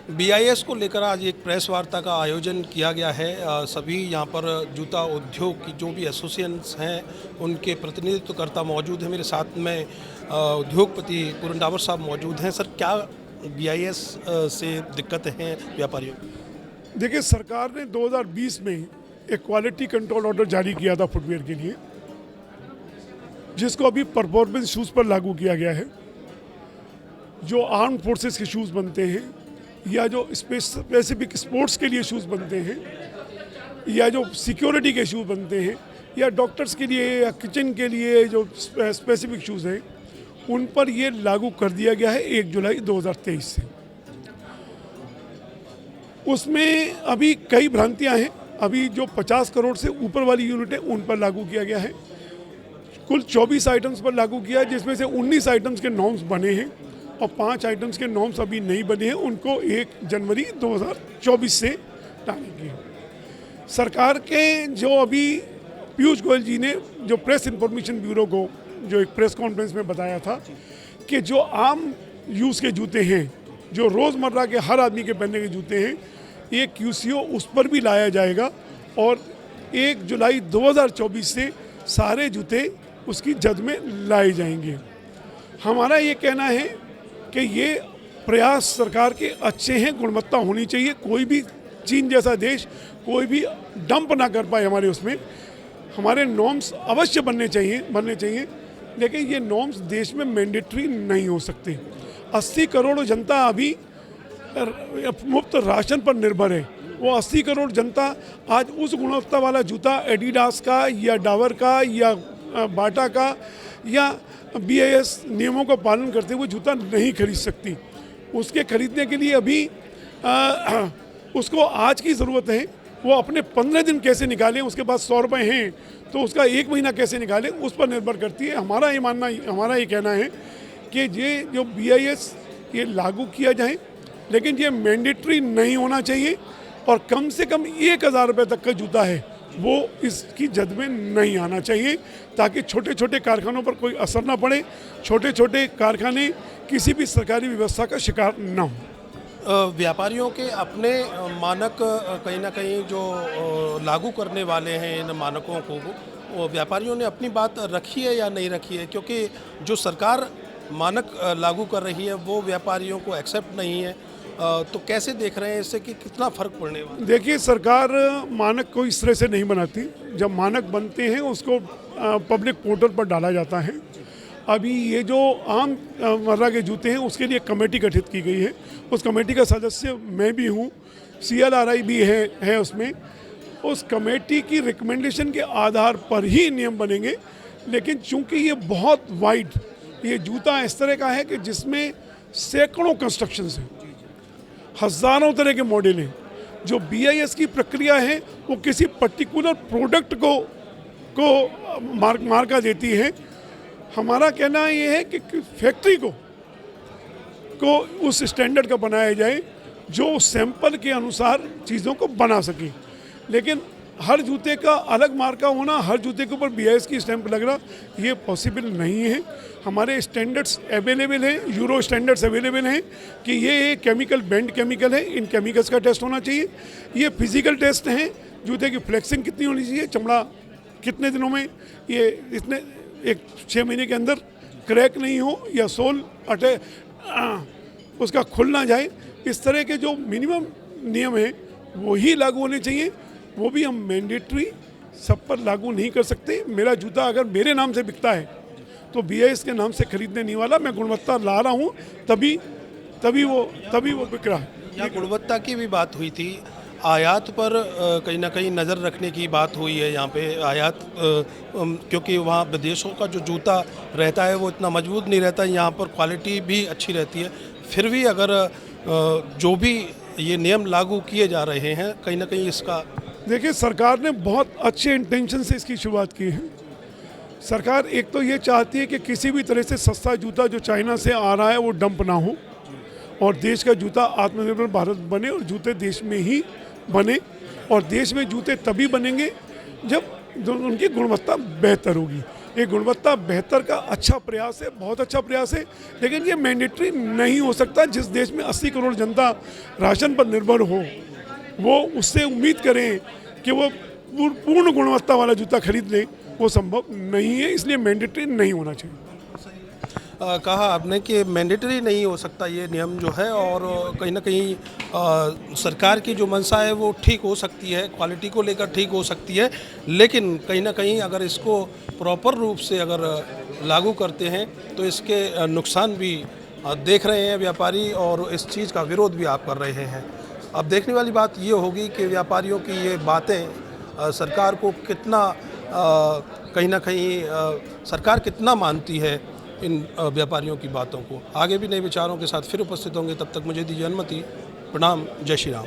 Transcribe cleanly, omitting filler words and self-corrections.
BIS को लेकर आज एक प्रेस वार्ता का आयोजन किया गया है। सभी यहाँ पर जूता उद्योग की जो भी एसोसिएशंस हैं उनके प्रतिनिधित्वकर्ता मौजूद हैं। मेरे साथ में उद्योगपति पूरन डावर साहब मौजूद हैं। सर, क्या बीआईएस से दिक्कतें हैं व्यापारियों को? देखिए, सरकार ने 2020 में एक क्वालिटी कंट्रोल ऑर्डर जारी किया था फुटवेयर के लिए, जिसको अभी परफॉर्मेंस शूज़ पर लागू किया गया है। जो आर्म्ड फोर्सेस के शूज़ बनते हैं या जो स्पेसिफिक स्पोर्ट्स के लिए शूज़ बनते हैं या जो सिक्योरिटी के शूज़ बनते हैं या डॉक्टर्स के लिए या किचन के लिए जो स्पेसिफिक शूज़ हैं, उन पर ये लागू कर दिया गया है 1 जुलाई 2023 से। उसमें अभी कई भ्रांतियां हैं। अभी जो 50 करोड़ से ऊपर वाली यूनिट है उन पर लागू किया गया है। कुल 24 आइटम्स पर लागू किया है, जिसमें से 19 आइटम्स के नॉर्म्स बने हैं और 5 आइटम्स के नॉर्म्स अभी नहीं बने हैं। उनको 1 जनवरी 2024 से डालेंगे। सरकार के जो अभी पीयूष गोयल जी ने जो प्रेस इंफॉर्मेशन ब्यूरो को जो एक प्रेस कॉन्फ्रेंस में बताया था कि जो आम यूज़ के जूते हैं, जो रोज़मर्रा के हर आदमी के पहनने के जूते हैं, एक QCO उस पर भी लाया जाएगा और 1 जुलाई 2024 से सारे जूते उसकी जद में लाए जाएंगे। हमारा ये कहना है कि ये प्रयास सरकार के अच्छे हैं, गुणवत्ता होनी चाहिए। कोई भी चीन जैसा देश कोई भी डंप ना कर पाए हमारे नॉर्म्स अवश्य बनने चाहिए, लेकिन ये नॉर्म्स देश में मैंडेटरी नहीं हो सकते। 80 करोड़ जनता अभी मुफ्त राशन पर निर्भर है। वो 80 करोड़ जनता आज उस गुणवत्ता वाला जूता एडिडास का या डावर का या बाटा का या BIS नियमों का पालन करते हुए जूता नहीं खरीद सकती। उसके खरीदने के लिए अभी उसको आज की ज़रूरत है। वो अपने 15 दिन कैसे निकालें, उसके पास 100 रुपये हैं तो उसका 1 महीना कैसे निकालें, उस पर निर्भर करती है। हमारा ये कहना है कि ये जो BIS ये लागू किया जाए, लेकिन ये मैंडेटरी नहीं होना चाहिए और कम से कम 1000 रुपये तक का जूता है वो इसकी जद में नहीं आना चाहिए, ताकि छोटे छोटे कारखानों पर कोई असर ना पड़े, छोटे छोटे कारखाने किसी भी सरकारी व्यवस्था का शिकार ना हो। व्यापारियों के अपने मानक कहीं ना कहीं जो लागू करने वाले हैं इन मानकों को, वो व्यापारियों ने अपनी बात रखी है या नहीं रखी है? क्योंकि जो सरकार मानक लागू कर रही है वो व्यापारियों को एक्सेप्ट नहीं है, तो कैसे देख रहे हैं इससे कि कितना फ़र्क पड़ने वाला है? देखिए, सरकार मानक को इस तरह से नहीं बनाती। जब मानक बनते हैं उसको पब्लिक पोर्टल पर डाला जाता है। अभी ये जो आम मर्रा के जूते हैं उसके लिए कमेटी गठित की गई है। उस कमेटी का सदस्य मैं भी हूँ, CLRI भी है उसमें। उस कमेटी की रिकमेंडेशन के आधार पर ही नियम बनेंगे। लेकिन चूंकि ये बहुत वाइड, ये जूता इस तरह का है कि जिसमें सैकड़ों कंस्ट्रक्शंस हैं, हज़ारों तरह के मॉडल हैं। जो BIS की प्रक्रिया है वो किसी पर्टिकुलर प्रोडक्ट को मार्का देती है। हमारा कहना ये है कि फैक्ट्री को उस स्टैंडर्ड का बनाया जाए जो सैंपल के अनुसार चीज़ों को बना सके। लेकिन हर जूते का अलग मार्का होना, हर जूते के ऊपर BIS की स्टैंप लगना, ये पॉसिबल नहीं है। हमारे स्टैंडर्ड्स अवेलेबल हैं, यूरो स्टैंडर्ड्स अवेलेबल हैं कि ये केमिकल बैंड केमिकल है, इन केमिकल्स का टेस्ट होना चाहिए। ये फिजिकल टेस्ट हैं, जूते की फ्लेक्सिंग कितनी होनी चाहिए, चमड़ा कितने दिनों में ये इतने 6 महीने के अंदर क्रैक नहीं हो या सोल उसका खुल ना जाए। इस तरह के जो मिनिमम नियम हैं वो ही लागू होने चाहिए। वो भी हम मैंडेटरी सब पर लागू नहीं कर सकते। मेरा जूता अगर मेरे नाम से बिकता है तो BIS के नाम से खरीदने नहीं वाला। मैं गुणवत्ता ला रहा हूँ, तभी वो बिक रहा है। यहाँ गुणवत्ता की भी बात हुई थी, आयात पर कहीं ना कहीं नज़र रखने की बात हुई है। यहाँ पे आयात क्योंकि वहाँ विदेशों का जो जूता रहता है वो इतना मजबूत नहीं रहता, यहाँ पर क्वालिटी भी अच्छी रहती है। फिर भी अगर जो भी ये नियम लागू किए जा रहे हैं, कहीं ना कहीं इसका, देखिए, सरकार ने बहुत अच्छे इंटेंशन से इसकी शुरुआत की है। सरकार एक तो ये चाहती है कि किसी भी तरह से सस्ता जूता जो चाइना से आ रहा है वो डंप ना हो और देश का जूता आत्मनिर्भर भारत बने और जूते देश में ही बने। और देश में जूते तभी बनेंगे जब उनकी गुणवत्ता बेहतर होगी। ये गुणवत्ता बेहतर का अच्छा प्रयास है, बहुत अच्छा प्रयास है, लेकिन ये मैंडेटरी नहीं हो सकता। जिस देश में 80 करोड़ जनता राशन पर निर्भर हो, वो उससे उम्मीद करें कि वो पूर्ण गुणवत्ता वाला जूता खरीद लें, वो संभव नहीं है। इसलिए मैंडेटरी नहीं होना चाहिए। कहा आपने कि मैंडेटरी नहीं हो सकता ये नियम जो है, और कहीं ना कहीं सरकार की जो मंशा है वो ठीक हो सकती है, क्वालिटी को लेकर ठीक हो सकती है, लेकिन कहीं ना कहीं अगर इसको प्रॉपर रूप से अगर लागू करते हैं तो इसके नुकसान भी देख रहे हैं व्यापारी, और इस चीज़ का विरोध भी आप कर रहे हैं। अब देखने वाली बात ये होगी कि व्यापारियों की ये बातें सरकार को कितना कहीं ना कहीं सरकार कितना मानती है इन व्यापारियों की बातों को। आगे भी नए विचारों के साथ फिर उपस्थित होंगे, तब तक मुझे दीजिए अनुमति। प्रणाम, जय श्री राम।